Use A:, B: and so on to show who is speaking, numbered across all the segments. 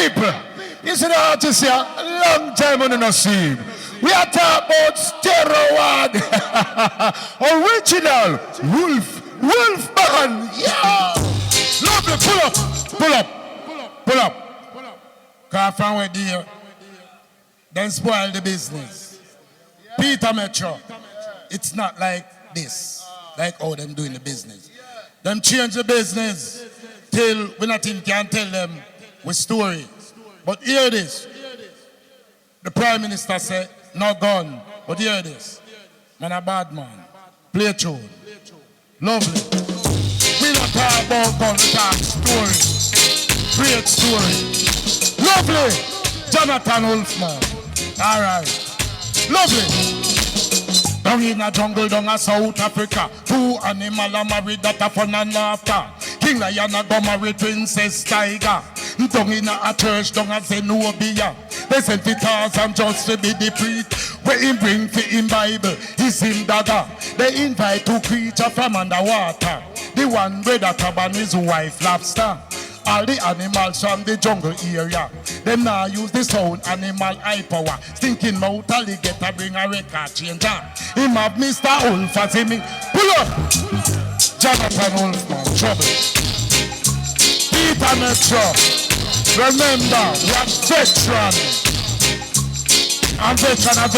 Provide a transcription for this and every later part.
A: people, you see the artist here, long time on the see. We are talking about steroid. Original Wolfman. Yeah. Lovely, pull up. Cause from where dear, then spoil the business. Peter Metro, it's not like this, like how them doing the business. Them change the business till we nothing can tell them with story. But hear this. The Prime Minister said, no gun. But hear this. Man a bad man. Play tune. Lovely. We don't talk about gun, we talk story. Great story. Lovely. Jonathan Wolfman. Alright. Lovely. Down in a jungle, down in South Africa. Two animals are married that are fun and laughter. King Lion a go marry Princess Tiger. Down in a church, down a Zenobia. They sent the Tarzan just to be the priest. Where him bring for him Bible, he's him dagger. They invite two creatures from underwater. The one with a cabin his wife lobster. All the animals from the jungle area. Them now use the sound animal high power. Stinking mouth alligator bring a record changer. Him have Mr. Wolf as him. Pull up! Jonathan Wolfman, trouble. Peter Metro. Remember, we are veteran. I'm veteran.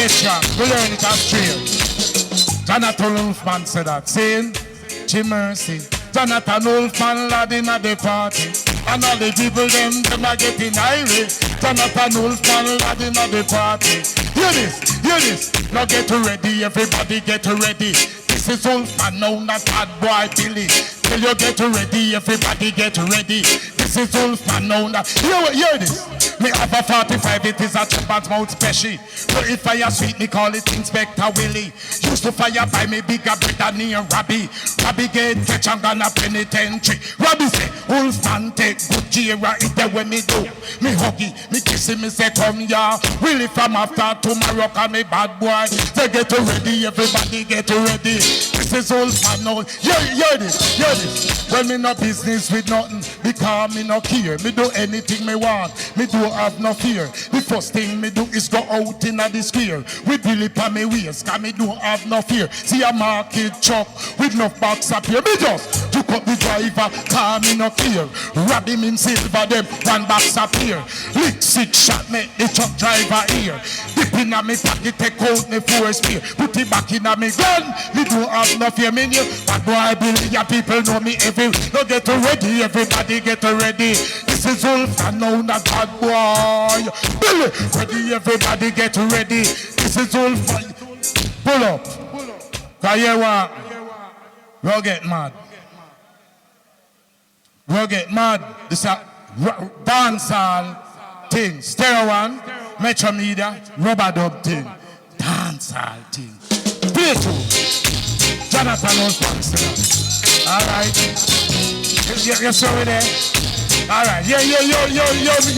A: We learn it as straight. Jonathan Wolfman said that. Saying, Jim Mercy. Jonathan Wolfman lad in a the party. And all the people them are getting irate. Jonathan Wolfman lad in a the party. Hear this. Now get ready, everybody get ready. This is Wolfman, now not bad boy Billy. Till you get ready, everybody get ready. This is Wolfman, now not. Hear this. Me have a 45, it is a chopper's mouth special. So if fire sweet, me call it Inspector Willie. Used to fire by me bigger brother near Robbie. Robbie get catch and gonna penitentiary. Robbie say, Wolfman take good Jira, it the way me do. Me huggy, me kissy, me say come ya. Willie from after tomorrow, call me bad boy. They get ready, everybody get ready. This is Wolfman now. Hear this. Well, me no business with nothing, because me no care. Me do anything me want. Me do have no fear. The first thing me do is go out in the square with Billy pa me waist, cause me don't have no fear. See a market truck with no box up here. Me just took up the driver, cause me no care. Rob him in silver, them one box up here. Lick 6 shot me the truck driver here. Dip in a me pocket, take out me 4 spear. Put it back in a me gun. Me don't have no fear. Me new bad boy Billy, ya people know me every. No get ready, everybody get ready. This is Wolfman, now not bad boy. Billy, ready, everybody get ready. This is Wolfman. Pull up. Cause you want, we'll get mad. We'll get mad. This is a dancehall thing. Stereo one, Metro Media, rubber dub thing. Dancehall thing. Play two. Jonathan Wolfman. Alright. You saw it there? Alright. You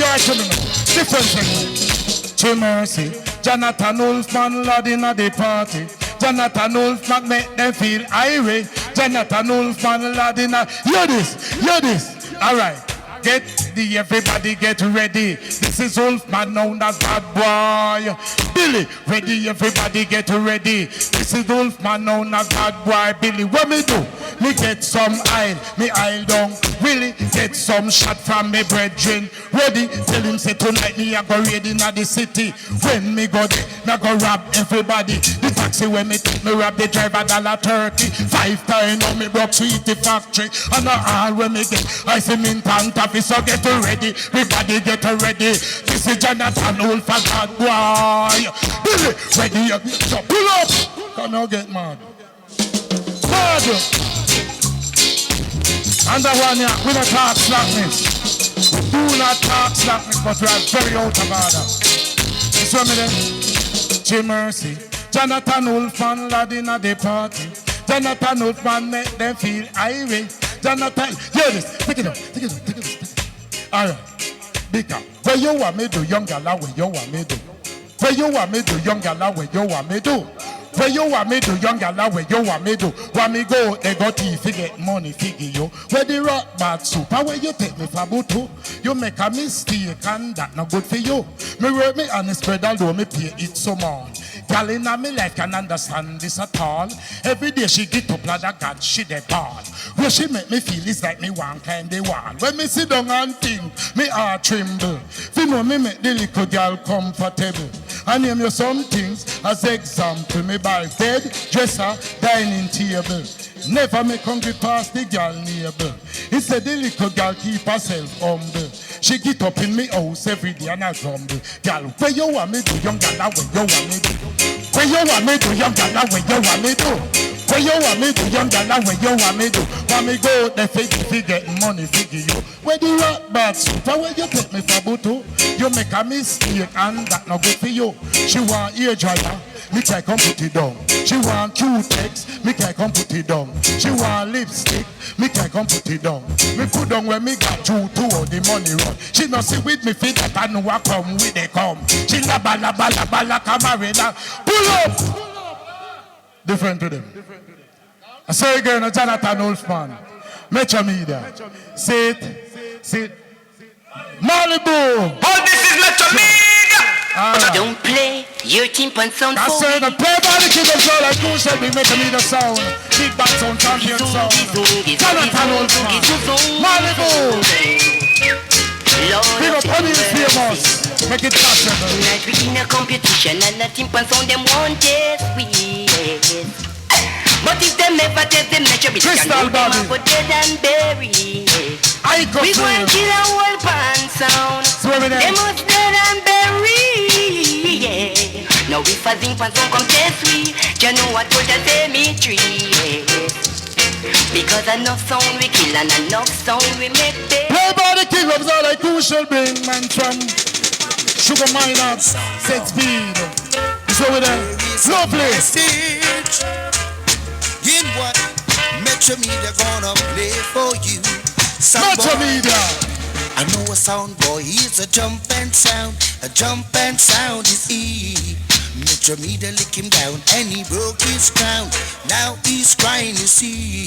A: actually know. Different segment. Jim Mercy. Jonathan Wolfman lad in a the party. Jonathan Wolfman make them feel irate. Jonathan Wolfman lad in a. Hear this. Alright. Everybody get ready. This is Wolfman known as bad boy. Billy, ready, everybody get ready. This is Wolfman known as bad boy. Billy, what me do? Me get some oil, me oil down. Willie, get some shot from me brethren. Ready, tell him say tonight me I go raid in the city. When me go there, me go rob everybody. The taxi when me take me rob the driver $30. 5 times on me broke sweet the factory. And all when me get, I say me tank officer get ready. Everybody get ready. This is Jonathan Wolfman bad boy. Billy, ready, so pull up. Come now get mad. Mad. And the one here, we don't talk slackness. We do not talk slackness, but we are very out of order. You see me then? Jim Mercy. Jonathan Wolfman lad in a the party. Jonathan Wolfman make them feel irate. Jonathan, hear this. Take it up. Alright. Bigger. Where you want me do, young gala, where you want me do. Where you want me do, young gala, where you want me do. Where you want me do, young gal, where you want me do? Want me go, they got teeth, get money, figure you. Where the rock bad soup, where you take me for butu? You make a mistake and that not good for you. Me work me and spread although me pay it some on. Gal in me life can understand this at all. Every day she get up like a god, she dey ball. Where she make me feel is like me one climb the wall. When me sit down and think, me heart tremble. You know me make the little girl comfortable. I name you some things as example. Me buy bed, dresser, dining table. Never make hungry past the girl neighbor. Instead the little girl keep herself humble. She get up in me house every day and I grumble. Girl, where you want me do, young girl, where you want me do? Where you want me do, young girl, where you want me do? Where you want me do, young girl, where you want me do? Want me go the figure getting money, figure you. Where the rock bad soup, where you take me for butu? You make a mistake and that not good for you. She want ear dryer, me can't come put it down. She want Q-Tex, me can't come put it down. She want lipstick, me can't come put it down. Me put down when me got you to all the money run. She not sit with me feet that I know I come with they come. She la bala bala bala camarena. Pull up! Different to them. I say again, Jonathan Wolfman, Metro Media. Sit. Malibu!
B: Oh, this is Metro Media! Right. Don't play your timpan sound for me. I
A: say the play by the king of soul like you shall be Metro Media sound. Big bad sound, champion sound. Jonathan Wolfman, Malibu! Big up honey is famous. Make it possible.
B: Tonight we in a competition and the timpan sound them want test we. But if them ever test them Metro Media can do them for dead and buried. We go and kill a whole pan sound. They must dead and buried. Yeah. Now if a zinc pan sound come test we, you know what would I say me tree. Because enough sound we kill and enough sound we make dead.
A: Play by the king of all like who shall bring man from Sugar Miners, Set Speed. So with them, lovely.
C: In what Metro Media gonna play for you?
A: Metro Media.
C: I know a sound boy, he's a jump and sound. A jump and sound is he. Metro Media lick him down and he broke his crown. Now he's crying, you see.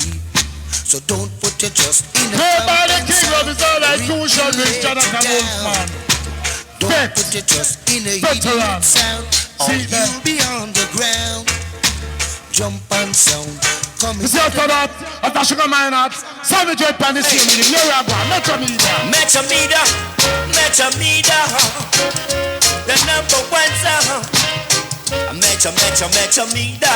C: So don't put your trust in a jump and sound.
A: Jonathan Wolfman.
C: Don't put your trust in a idiot sound, or you'll be on the ground. Jump and sound.
A: You see after that, after Sugar Miners, Savage Red Pan is here with you. Here we go, Metro Media.
D: Metro Media, Metro Media, the number one sound. Metro Media,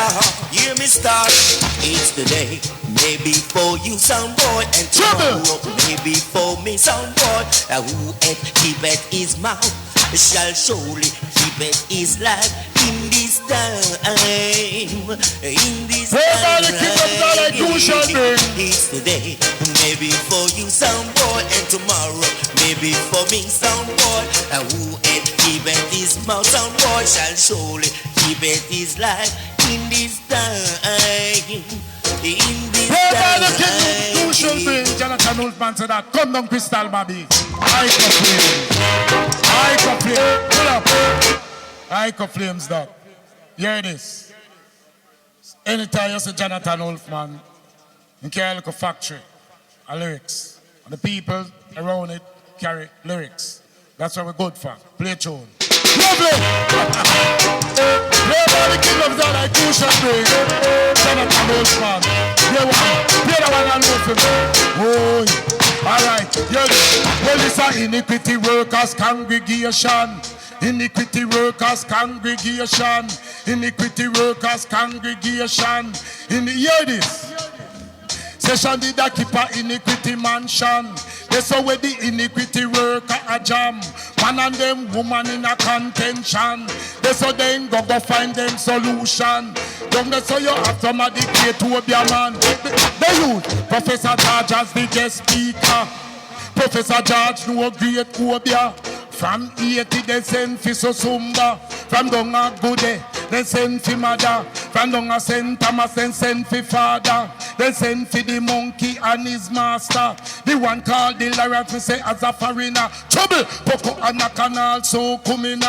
D: hear me start. It's the day, maybe for you sound boy, and tomorrow maybe for me sound boy. Who keep it his mouth shall surely keep it his life in this time. In this time, it's today, maybe for you sound boy, and tomorrow maybe for me sound boy. Who keep it his mouth sound boy shall surely keep it his life in this time. In this time.
A: Jonathan Wolfman said that. Come down, Crystal Bobby. I complain. Pull up. I complains that. Hear this. Anytime you see Jonathan Wolfman, you carry like a factory, a lyrics. And the people around it carry lyrics. That's what we're good for. Play tune. Lovely! Play by the king of that like you shall bring. Jonathan Wolfman. Play the one and know for me. Oh, alright. Well, it's an iniquity workers congregation. Iniquity workers congregation. Iniquity workers congregation. Hear this. Session did a keep a iniquity mansion. They saw where the iniquity worker a jam. Man and them woman in a contention. They saw them go find them solution. Don't they saw you have somebody create to be a man. The youth, Professor George as the guest speaker. Professor George no great Obia. From 80 they send for Sosumba. From Donga Goode they send for Mother. From Donga St. Thomas they send for Father. They send for the monkey and his master. The one called the Larry say as a foreigner. Trouble, Poco and a canal so coming.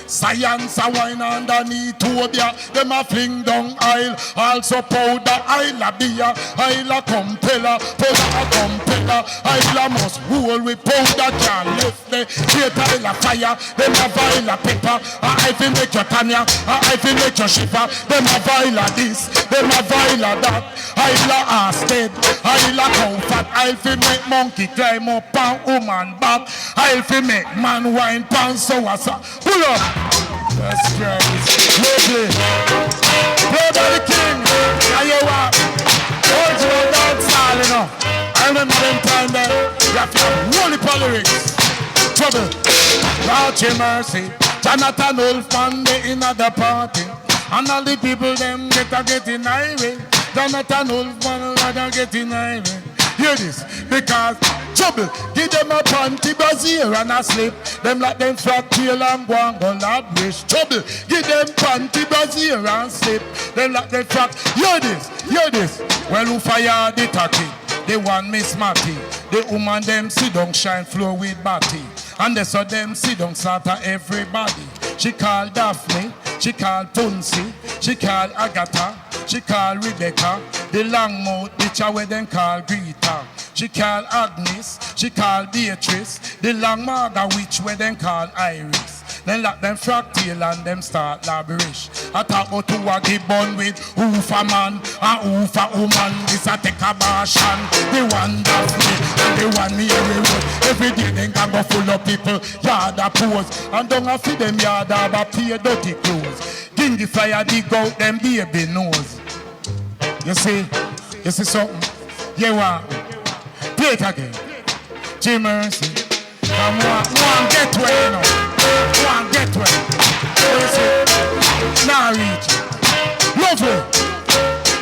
A: Science a wine underneath Tobia. Them a fling down oil. Also powder, oil a beer. Oil a compeller. Powder a compeller. Oil a must roll with powder. Can't lift the great oil a fire. Them a vial a pepper. I feel make your Tanya. I feel make your shipper. Them a vial a this. Them a vial a that. Oil a ass dead. Oil a cow fat. Oil feel make monkey climb up and woman back. Oil feel make man wine pan so what's up. Pull up. That's crazy. Lovely. Play by the king. And you what? Hold you dance all enough. I remember them time there. You have to have holy lyrics. Trouble. Lord your mercy. Jonathan Wolfman they in at the party. And all the people them getting irate. Jonathan Wolfman rather getting irate. Hear this, because trouble, give them a panty brazier and a slip. Them like them flat tail and go and go lad wish. Trouble, give them panty brazier and slip. Them like them flat. Hear this. Well, who fire the tacky? They want Miss Matty. The woman them sit down shine floor with batty. And they saw them sit down sort everybody. She called Daphne, she called Punsi, she called Agatha, she called Rebecca. The long mouth bitch where them call Greta. She called Agnes, she called Beatrice. The long Marga witch where them call Iris. Then lock them frog tail and them start laborish. I talk about who a give bun with who for man and who for woman. This a take a bashan. The one Daphne and the one Mary Road. Every day they can go full of people, yard a pose. And don't have feed them yard a pay dirty clothes. King the fire dig out them baby nose. You see something? You want? Play it again. Jim Mercy. Come on, get where you know. One get where. You see? Now reach. Lovely.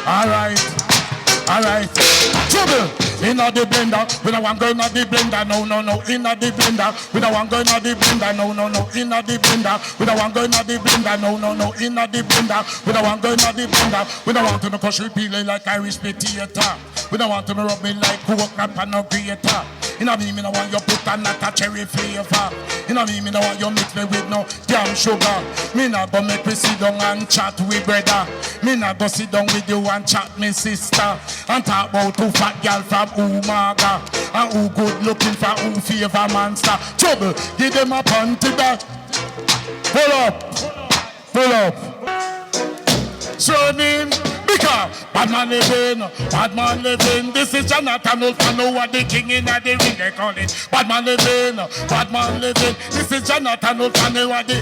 A: Alright. Trouble. Inna the blender, we don't want go inna the blender, no. Inna the blender, we don't want go inna the blender, no. Inna the blender, we don't want go inna the blender, no. Inna the blender, we don't want go inna the blender. We don't want to no crush repeal like Irish potato. We don't want to no rub me like coconut and no grater. You know me no want you put a not a cherry flavor. You know me no want you mix me with no damn sugar. Me not go make me sit down and chat with brother. Me not go sit down with you and chat me sister. And talk about two fat girl from Umaga. And who good looking for who favor monster. Trouble, give them a panty back. Pull up. Turning. Because bad man living. This is Jonathan Wolfman, know what the king in the ring they call it. Bad man living. This is Jonathan Wolfman, know what the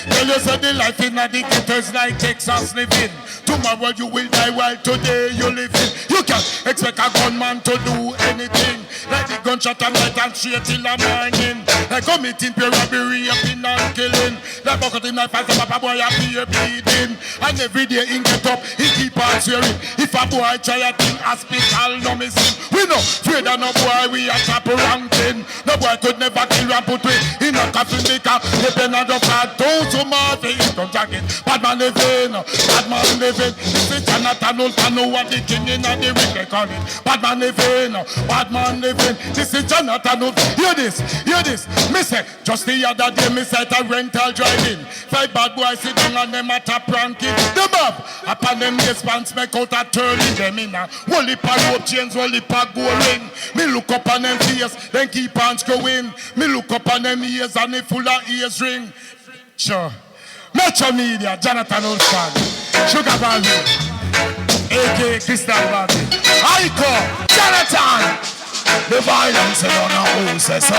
A: tell you so the life in the ghettos like Texas living. Tomorrow you will die while today you living. You can't expect a gunman to do anything. Like the gunshot and night and straight till the morning. Like committing pure robbery, raping and killing. Like bucket in knife and some papa boy a be bleeding. And every day he get up, he keep on swearing. If a boy try a thing, hospital no missing. We know, afraid of no boy, we a top ranking. No boy could never kill and put me in a coffin maker. Depend on the fat, those who mouth, they eat up jacket. Bad man living. This is Jonathan Wolfman, know what the king in the ring they call it. Bad man living. This is Jonathan Wolfman. Hear this. Me say, just the other day, me say a rental driving. 5 bad boys sit down and them a top ranking. Them up, upon them yes pants make out a turning them in a whole heap of rope chains, whole heap of gold ring. Me look up on them face, then keep on screwing. Me look up on them ears and they full of ears ring. Sure. Metro Media, Jonathan Wolfman, Sugar Valley, a.k.a. Crystal Valley. Iko, Jonathan. The violence and on who says so.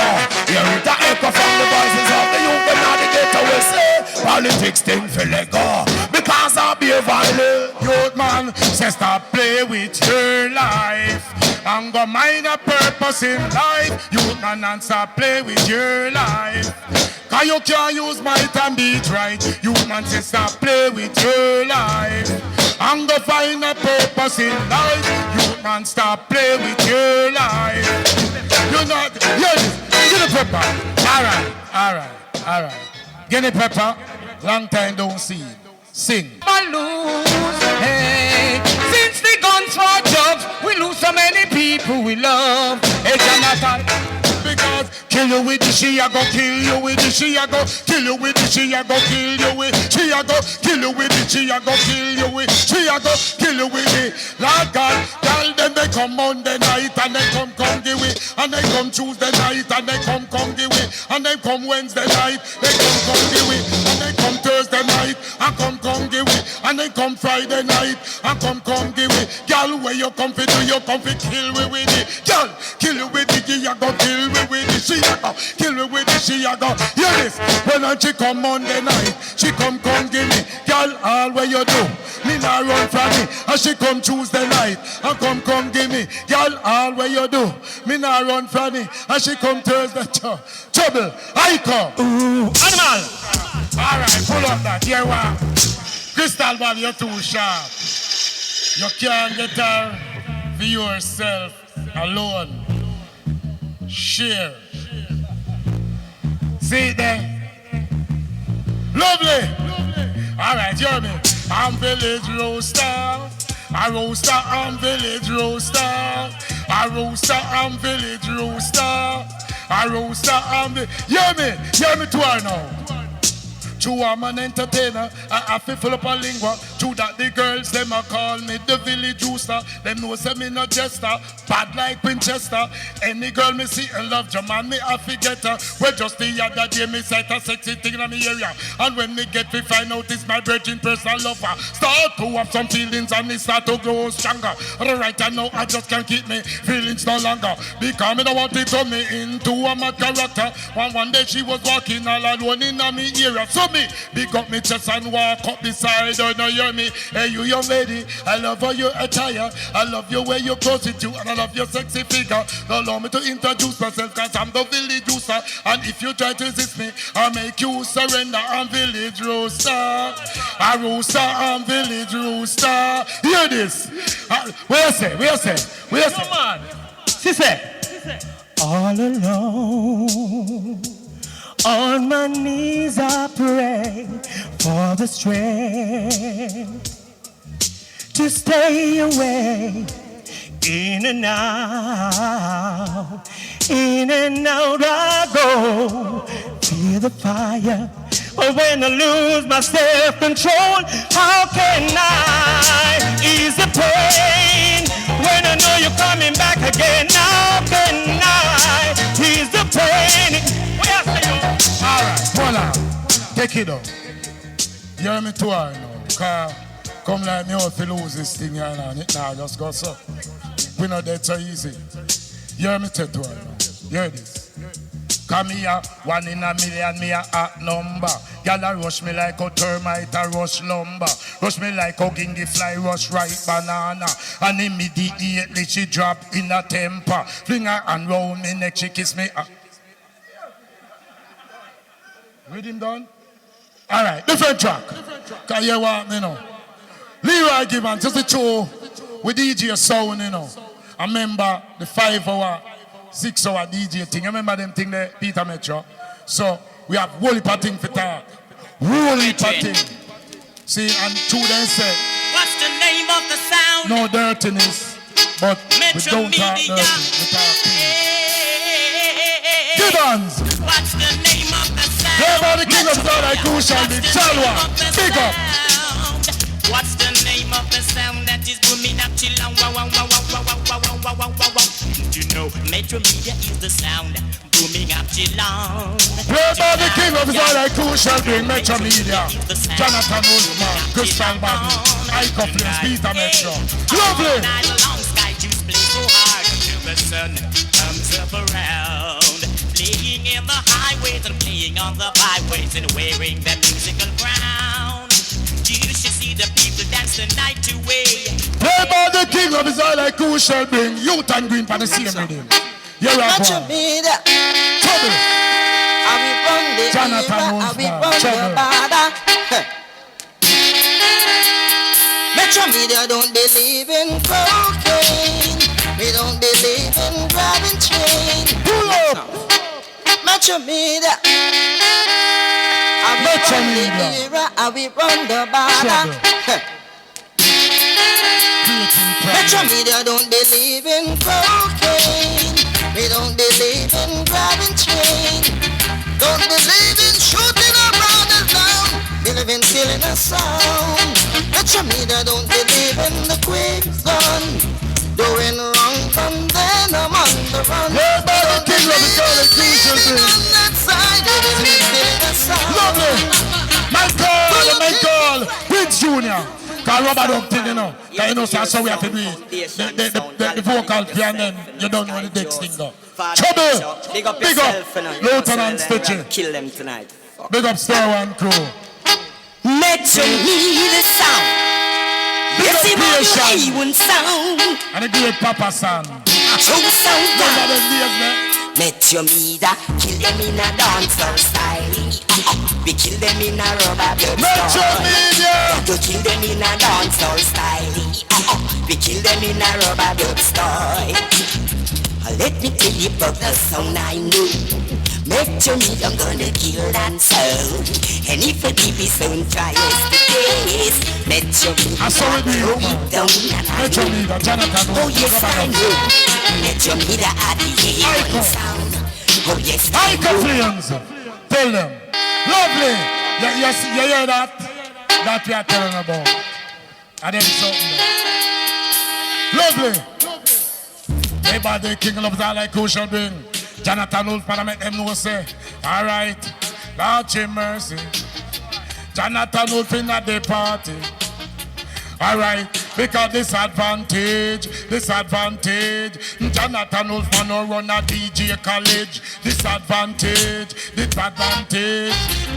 A: Hear it a echo from the voices of the youth, but now the ghetto will say politics thing for let go because I'll be a violent. Youth man says stop play with your life and go mind a purpose in life. Youth man and stop play with your life. Cause you can't use might and beat right. Youth man says stop play with your life and go find a purpose in life. You man stop play with your life. You're not, Guinea Pepper. Alright. Guinea Pepper, long time don't see. Sing.
E: Hey, since the guns for drugs, we lose so many people we love. Hey, Jonathan.
A: Because kill you with the she a go kill you with the she a go kill you with the she a go kill you with she a go kill you with the she a go kill you with she a go kill you with it. Lord God, tell them they come Monday night and they come give it, and they come Tuesday night and they come give it, and they come Wednesday night they come give it, and they come Thursday night and come give it, and they come Friday night and come give it. Girl, where you come fi do, you come fi kill me with it. Girl, kill you with it, you go kill me with it. She a go kill me with it, she a go. Hear this, when she come Monday night, she come give me. Girl, all where you do, me not run from me. And she come Tuesday night and come give me. Girl, all where you do, me not run from me. And she come Thursday, trouble, I come.
E: Ooh, animal.
A: All right, pull up that. Here one. Crystal man, you're too sharp. You can't get her for yourself alone. Share. See it there? Lovely. All right, you hear me? I'm village roaster. A roaster, I'm village roaster. A roaster, I'm village roaster. A roaster, I'm the... Hear me? Hear me to her now. True, I'm an entertainer. I feel full up a lingua. True that the girls, them a call me the village rooster. Them know say me no jester. Bad like Winchester. Any girl me see and love your man, me I forget her. Well, just the other day me sight a sexy thing in me area. And when me get to find out it's my virgin personal lover, start to have some feelings and me start to grow stronger. Right I know I just can't keep me feelings no longer. Because me don't want to turn me into a mad character. One day she was walking all alone in a me area. So me big up me chest and walk up beside her. Now hear me, hey you young lady, I love how you attire, I love you where you close it to, and I love your sexy figure. Now allow me to introduce myself, cause I'm the village rooster. And if you try to resist me, I'll make you surrender. I'm village rooster, a rooster, I'm village rooster. Hear this, where you say?
E: Come on. She said, all alone. On my knees I pray for the strength to stay away. In and out I go. Feel the fire, but when I lose my self-control, how can I ease the pain? When I know you're coming back again, how can I ease the pain?
A: Alright, hold on. Take it up. You hear me too hard now. Because come like me out to lose this thing here now. It now just go so. We not dead so easy. You hear me too hard now. You hear this? Come here, 1 in a million, me a hot number. Y'all a rush me like a termite, a rush lumber. Rush me like a gingy fly, rush right banana. And immediately she drop in a temper. Fling her and round me neck, she kiss me. Rhythm done? Alright, different track. Can you walk me now? Leroy Gibbon, just the show with DJ sound, you know. I remember the 5 hour, 6 hour DJ thing. I remember them thing there, Peter Metro. So we have whole heap of thing for talk. Whole heap of thing. See, and two then say,
F: what's the name of the sound?
A: no dirtiness, but
F: Metro
A: we don't talk
F: Media.
A: dirty, we talk clean. Gibbons!
F: What's the name of the sound?
A: Remember the king of sound like Crucial Big Chalwa. Big up!
F: What's the name of the sound that is booming up till long? Wow, wow, wow, wow, wow, wow, wow, wow, wow, wow. You know, Metro Media is the sound booming up till long.
A: Remember the king of sound like Crucial Big Metro Media. Jonathan Wolfman, Crystal Bobby, Ike Flames, Peter Metro. Lovely!
F: Night long, Sky Juice play so hard till the sun comes up around. Playing in the highways and playing on the byways and wearing the musical crown. You should see the people dance the night away.
A: Remember the king of sound like Crucial Big, Youth and Green for the same rhythm. You're right,
C: Metro
A: one.
C: Media.
A: Trouble.
C: I will run the
A: Jonathan
C: era, I
A: Wolfman,
C: will run the
A: trouble.
C: border. Metro Media don't believe in cocaine. We don't believe in grabbing chain.
A: Pull up.
C: Metro Media. I will
A: Metro
C: run the
A: Media.
C: era, I will run the border. Metro Media don't believe in cocaine. We don't believe in grabbing chain. believing, shooting our brothers down, believing killing a sound. Metro media don't believe in the quick gun, doing wrong from then I'm on the run.
A: Yeah, by the king of the golden crucial thing.
C: On that side, believing killing a sound.
A: Lovely. My God, Prince Junior. Cause Robert don't think, you know. Cause you know, so that's how we have to do it. The vocal piano, then you don't know the next thing though. Trouble. Big up, Lieutenant Stitchy.
G: Kill them tonight.
A: Big up Star One crew.
G: Metro media sound.
A: Big up Creation.
G: One sound.
A: And the great Papa San.
G: Show the sound
A: Remember
G: down.
A: them days, man?
G: Metro media kill them in a dancehall style. We kill them in a rubber blood
A: Metro
G: style.
A: Media.
G: To kill them in a dancehall style. We kill them in a rubber blood style. Let me tell you about the sound I know. Metro media, I'm gonna kill and sound. And if a DB sound tries to taste, Metro media,
A: I saw it
G: throw
A: be
G: it down and I
A: Metro
G: know.
A: Media, Jonathan.
G: Oh yes, I know. Metro media are the hearing sound. Oh yes, I
A: Icon
G: know.
A: Flames. Tell them. Lovely. You hear that? That we are telling about. And then something there. Lovely. Everybody king of all like who shall bring. Jonathan Wolfman, I make them know say, alright, Lord have mercy. Jonathan Wolfman at the party. Alright, because disadvantage. Jonathan Wolfman no run a DJ college. Disadvantage.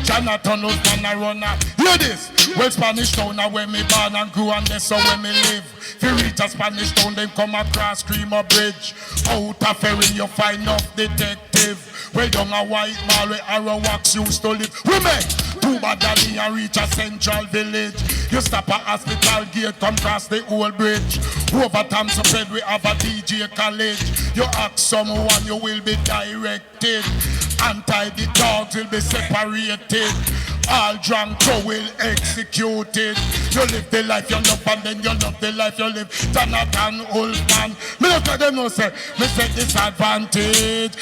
A: Jonathan Wolfman a run a. Hear this. Well, Spanish town a where me born and grew and that's so where me live. If you reach a Spanish town, then come across Creamer Bridge. Out a ferry, you find off detective. Well, down a white mall where Arrow Wax used to live. Women, two badly and reach a central village. You stop at hospital gate, come cross the old bridge. Over Thompson Bed, we have a DJ college. You ask someone, you will be directed. Anti the dogs will be separated. All drunk so will executed. You live the life you love and then you love the life you live. Jonathan Wolfman. Me look at them no say. Me say disadvantage.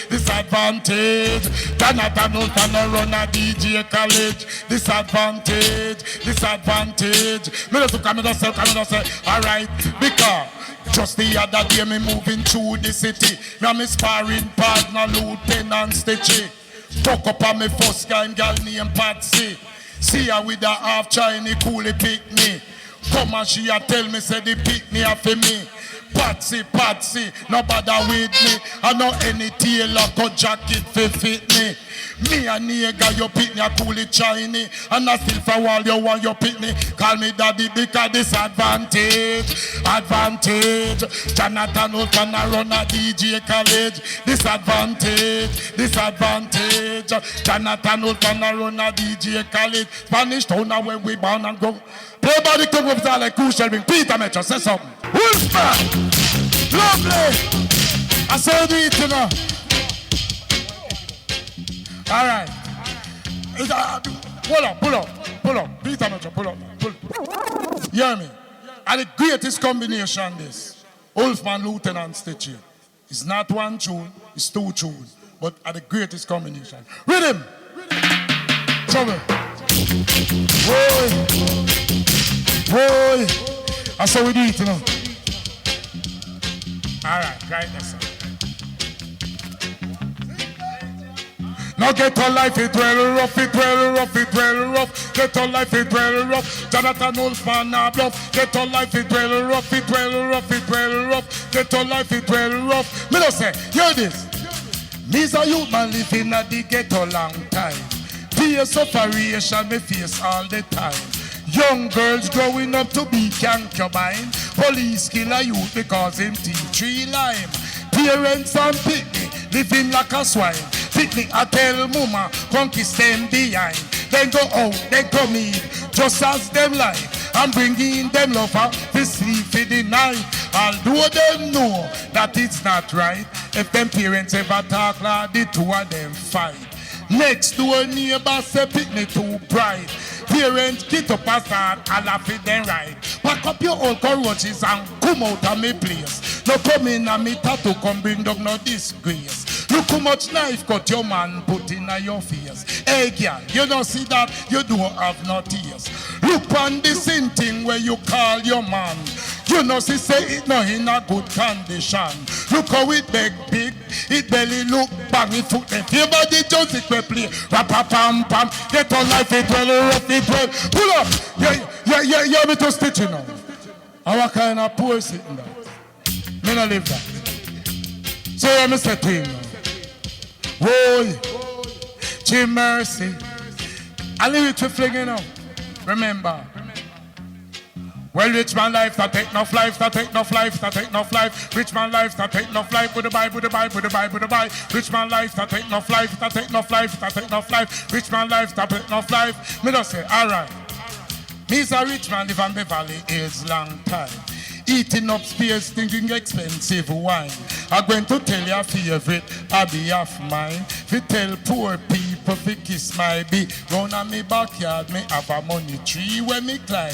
A: Jonathan Wolfman run a DJ college. Disadvantage. Me look at me no say. Alright, because just the other day me moving through the city. Me and me sparring partner Lieutenant Stitchy. Fuck up on me first kind girl named Patsy. See her with a half Chinese coolie pick me. Come and she a tell me say the pick me a for me. Patsy, no bother with me. I know any tailor cut jacket fi fit me. Me a nigga, you pick me a coolie Chinese. And I still for all you want you pick me. Call me daddy because disadvantage. Jonathan Wolfman a run a DJ college. Disadvantage. Jonathan Wolfman a run a DJ college. Spanish town a where we born and go. Play by the king of like crucial ring. Peter Metro, say something. Wolfman! Lovely! I saw you it, you know. Alright. Pull up. Peter Metro, pull up. You hear me? And the greatest combination this. Wolfman, Lieutenant Stitchy. It's not one tune, it's two tunes. But at the greatest combination. Rhythm! Trouble. Boy, I saw we do it, you know. Alright, right there, now get on life, it well rough. Get on life, it well rough. Jonathan Wolfman now bluff. Get on life, it well rough. Get on life, it well rough. Me no say, hear this. Me's a youth man living at the ghetto long time. Peer separation me face all the time. Young girls growing up to be concubine. Police kill a youth because him teach tree lime. Parents and picnic living like a swine. Picnic I tell mama, funky stand behind. Then go out, then come in, just as them like. I'm bringing them lover to sleep for the night. Although them know that it's not right. If them parents ever talk like the two of them fight. Next door neighbor say picnic too bright. Parents get up and start a laugh at them right. Pack up your old cockroaches and come out of me place. No come in and me tattoo come bring down no disgrace. Look how much knife cut your man put in your face. Hey girl, you don't see that, you don't have no tears. Look on this thing where you call your man. You know she say it no in a good condition. Look how it beg big, it belly look bang, it foot left. Your body just it will play. Pam pam, get on life it well, rough it well. Pull up, yeah, me to stitch you now. Our kind of poor sitting there. Me no live that. So let me say to him now. Whoa, Jim Mercy. I leave it to fling you know. Remember. Well, rich man life, that take enough life, that take enough life, that take enough life. Rich man life, that take enough life, with the buy, with the buy, with the buy, with the buy. Rich man life, that take enough life, that take enough life, that take enough life. Rich man life, that take enough life. Me just say, alright. Me's a rich man live on Beverly Hills long time. Eating up space, thinking expensive wine. I'm going to tell your favorite hobby of mine. If you tell poor people to kiss my bee, round on me backyard, me have a money tree where me climb.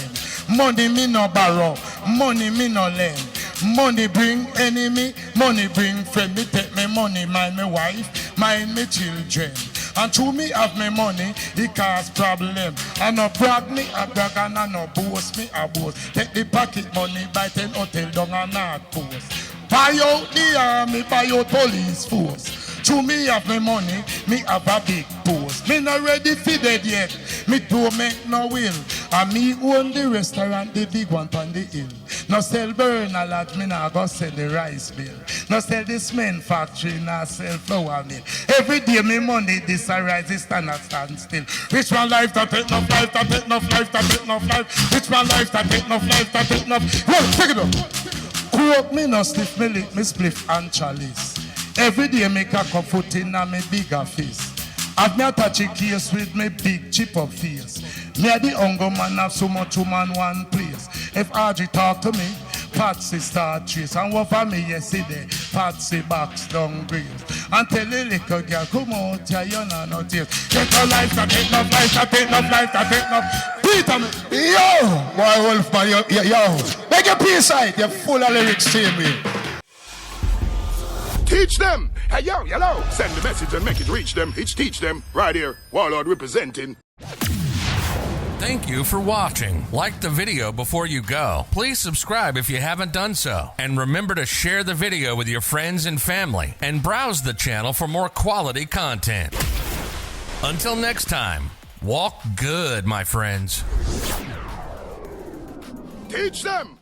A: Money me no borrow, money me no lend. Money bring enemy, money bring friend. Me take me money, mind me wife, mind me children. And to me have me money, it cause problem. I no brag me a brag and I no boast me a boast. Take the pocket money, buy 10 hotel down a North Coast. Buy out the army, buy out police force. To me have me money, me have a big post. Me not ready for dead yet, me don't make no will. And me own the restaurant, the big one on the hill. No sell burner lad, me not go sell the rice mill. No sell the cement factory, not sell flour mill. Every day me money, this a rise, this stand still. Rich man life, that take enough life, that take enough life, that take enough life. Rich man life, that take enough life, that take enough. Well, take it up. Cook me no stiff, me lick me spliff and chalice. Every day make a cup foot in a me bigger face. Have me a touchy case with me big chip up face. Me a the hunger man have so much woman one place. If Audrey talk to me, Patsy start trace. And what for me yesterday, Patsy box down grace. And tell the little girl, come out here, you know no taste. Get a life, that take enough life, that take enough life, that take enough. Peter, yo, boy Wolfman, yo. Make your peace out, you're full of lyrics, same way.
H: Teach them! Hey, yo, hello! Send the message and make it reach them. It's teach them. Right here, Warlord representing.
I: Thank you for watching. Like the video before you go. Please subscribe if you haven't done so. And remember to share the video with your friends and family. And browse the channel for more quality content. Until next time, walk good, my friends.
H: Teach them!